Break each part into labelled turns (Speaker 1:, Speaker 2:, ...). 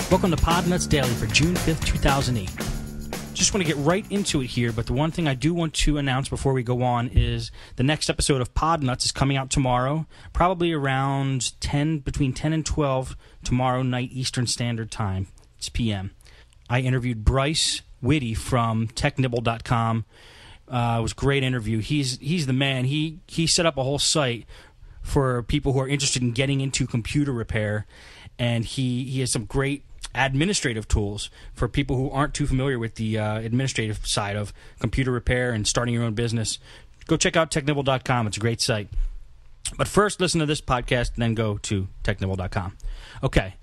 Speaker 1: Welcome to Podnutz Daily for June 5th, 2008. Just want to get right into it here, but the one thing I do want to announce before we go on is the next episode of Podnutz is coming out tomorrow, probably around between 10 and 12 tomorrow night Eastern Standard Time. It's p.m. I interviewed Bryce Whitty from technibble.com. It was a great interview. He's the man. He set up a whole site for people who are interested in getting into computer repair, and he has some great administrative tools for people who aren't too familiar with the administrative side of computer repair and starting your own business. Go check out technibble.com. It's a great site. But first, listen to this podcast, and then go to technibble.com. Okay.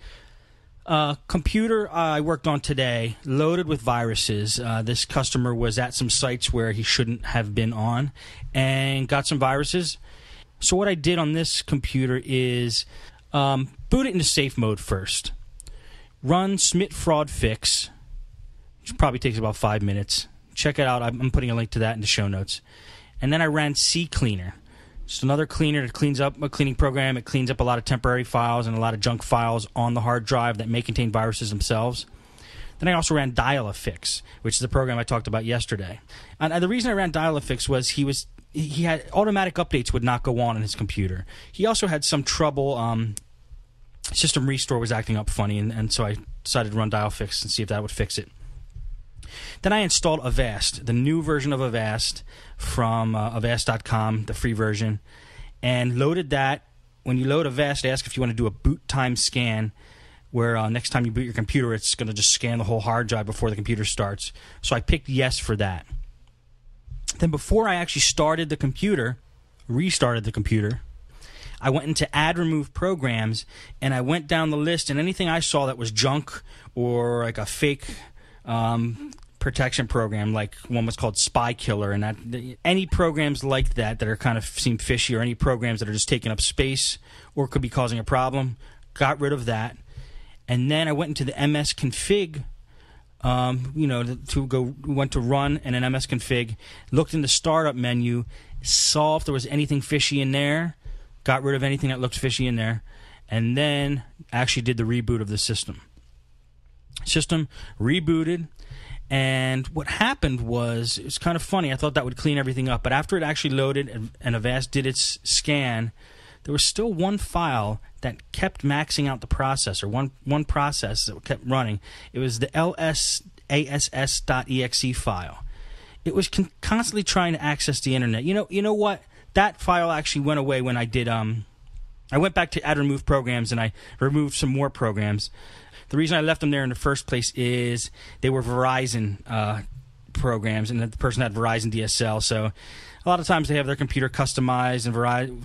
Speaker 1: Computer I worked on today, loaded with viruses. This customer was at some sites where he shouldn't have been on and got some viruses. So what I did on this computer is boot it into safe mode first. Run smitfraudfix, which probably takes about 5 minutes. Check it out. I'm putting a link to that in the show notes. And then I ran CCleaner. Just another cleaner that cleans up a cleaning program. It cleans up a lot of temporary files and a lot of junk files on the hard drive that may contain viruses themselves. Then I also ran Dialfix, which is the program I talked about yesterday. And the reason I ran Dialfix was he had automatic updates would not go on his computer. He also had some trouble. System restore was acting up funny, and so I decided to run Dialfix and see if that would fix it. Then I installed Avast, the new version of Avast from Avast.com, the free version, and loaded that. When you load Avast, ask if you want to do a boot time scan, where next time you boot your computer, it's going to just scan the whole hard drive before the computer starts. So I picked yes for that. Then before I actually restarted the computer, I went into add remove programs, and I went down the list, and anything I saw that was junk or like a fake protection program, like one was called Spy Killer, and any programs like that are kind of seem fishy, or any programs that are just taking up space or could be causing a problem, got rid of that. And then I went into the MS config, went to run and an MS config, looked in the startup menu, saw if there was anything fishy in there, got rid of anything that looked fishy in there, and then actually did the reboot of the system. System rebooted, and what happened was, it was kind of funny. I thought that would clean everything up, but after it actually loaded and Avast did its scan, there was still one file that kept maxing out the processor, one process that kept running. It was the lsass.exe file. It was constantly trying to access the internet. You know what? That file actually went away when I did. I went back to add remove programs, and I removed some more programs. The reason I left them there in the first place is they were Verizon programs, and the person had Verizon DSL. So a lot of times they have their computer customized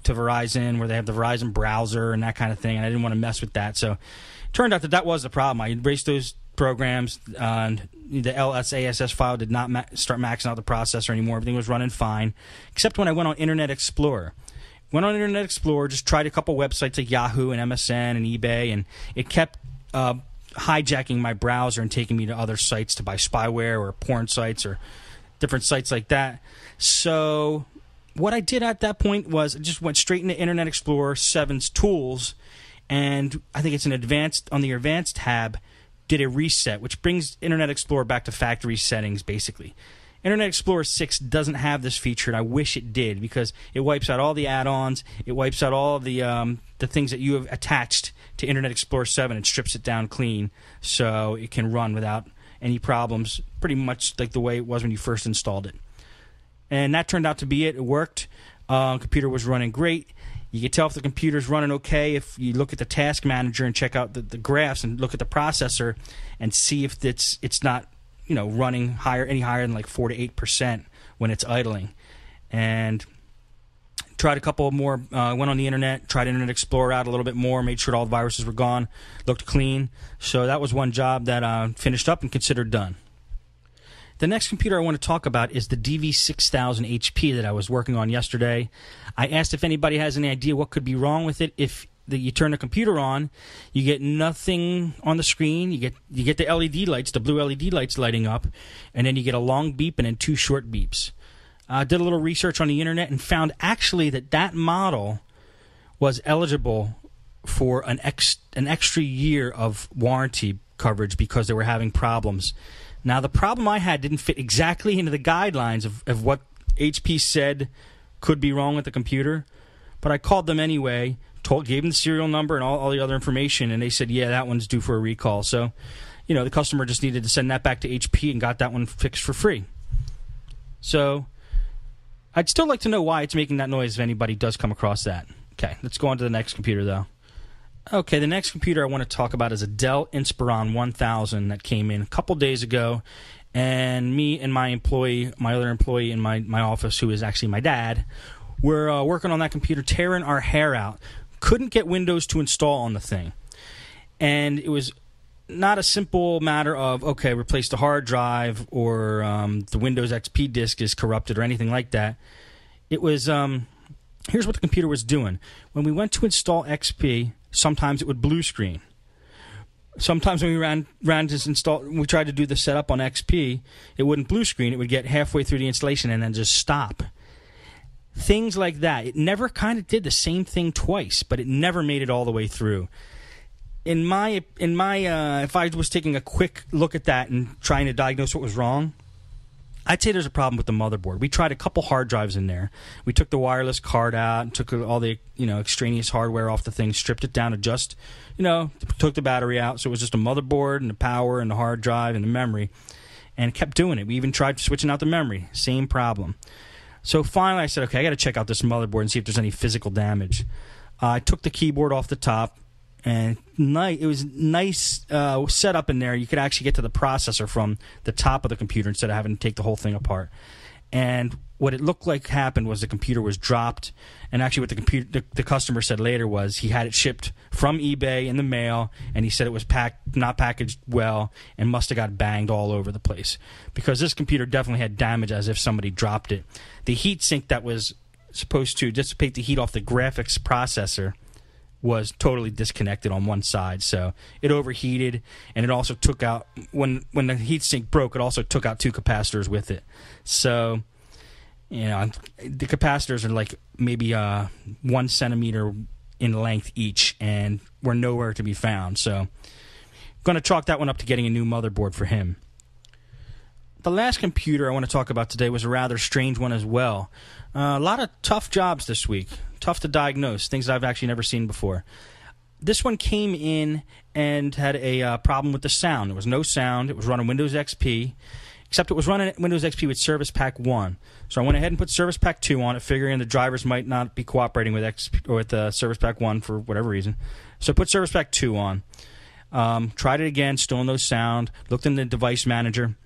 Speaker 1: to Verizon, where they have the Verizon browser and that kind of thing, and I didn't want to mess with that. So it turned out that was the problem. I erased those programs. The lsass file did not start maxing out the processor anymore. Everything was running fine, except when I went on Internet Explorer. Just tried a couple websites like Yahoo and MSN and eBay, and it kept hijacking my browser and taking me to other sites to buy spyware or porn sites or different sites like that. So what I did at that point was I just went straight into Internet Explorer 7's tools, and I think it's on the advanced tab, did a reset, which brings Internet Explorer back to factory settings, basically. Internet Explorer 6 doesn't have this feature, and I wish it did, because it wipes out all the add-ons, it wipes out all the things that you have attached to Internet Explorer 7, and strips it down clean, so it can run without any problems, pretty much like the way it was when you first installed it. And that turned out to be it. It worked. Computer was running great. You can tell if the computer's running okay if you look at the task manager and check out the graphs and look at the processor and see if it's not running any higher than like 4 to 8% when it's idling. And tried a couple more, went on the internet, tried Internet Explorer out a little bit more, made sure all the viruses were gone, looked clean. So that was one job that finished up and considered done. The next computer I want to talk about is the DV6000 HP that I was working on yesterday. I asked if anybody has any idea what could be wrong with it. If you turn the computer on, you get nothing on the screen. You get the LED lights, the blue LED lights lighting up, and then you get a long beep and then 2 short beeps. Did a little research on the internet and found actually that model was eligible for an extra year of warranty coverage because they were having problems. Now, the problem I had didn't fit exactly into the guidelines of what HP said could be wrong with the computer, but I called them anyway, gave them the serial number and all the other information, and they said, yeah, that one's due for a recall. So, the customer just needed to send that back to HP and got that one fixed for free. So, I'd still like to know why it's making that noise if anybody does come across that. Okay, let's go on to the next computer, though. Okay, the next computer I want to talk about is a Dell Inspiron 1000 that came in a couple days ago, and me and my other employee in my office, who is actually my dad, were working on that computer, tearing our hair out. Couldn't get Windows to install on the thing. And it was not a simple matter of, okay, replace the hard drive or the Windows XP disk is corrupted or anything like that. It was, here's what the computer was doing. When we went to install XP, sometimes it would blue screen. Sometimes when we ran to install, we tried to do the setup on XP, it wouldn't blue screen. It would get halfway through the installation and then just stop. Things like that. It never kind of did the same thing twice, but it never made it all the way through. In my, if I was taking a quick look at that and trying to diagnose what was wrong, I'd say there's a problem with the motherboard. We tried a couple hard drives in there. We took the wireless card out and took all the extraneous hardware off the thing, stripped it down to just, took the battery out. So it was just a motherboard and the power and the hard drive and the memory, and kept doing it. We even tried switching out the memory. Same problem. So finally I said, okay, I got to check out this motherboard and see if there's any physical damage. I took the keyboard off the top, and it was nice setup in there. You could actually get to the processor from the top of the computer instead of having to take the whole thing apart. And what it looked like happened was the computer was dropped. And actually what the customer said later was he had it shipped from eBay in the mail, and he said it was not packaged well and must have got banged all over the place. Because this computer definitely had damage as if somebody dropped it. The heatsink that was supposed to dissipate the heat off the graphics processor was totally disconnected on one side, so it overheated, and it also took out, when the heatsink broke, it also took out two capacitors with it. So, the capacitors are like maybe 1 centimeter in length each, and were nowhere to be found. So, I'm going to chalk that one up to getting a new motherboard for him. The last computer I want to talk about today was a rather strange one as well. A lot of tough jobs this week. Tough to diagnose, things that I've actually never seen before. This one came in and had a problem with the sound. There was no sound. It was running Windows XP, except it was running Windows XP with Service Pack 1. So I went ahead and put Service Pack 2 on it, figuring the drivers might not be cooperating with Service Pack 1 for whatever reason. So I put Service Pack 2 on. Tried it again, still no sound. Looked in the device manager.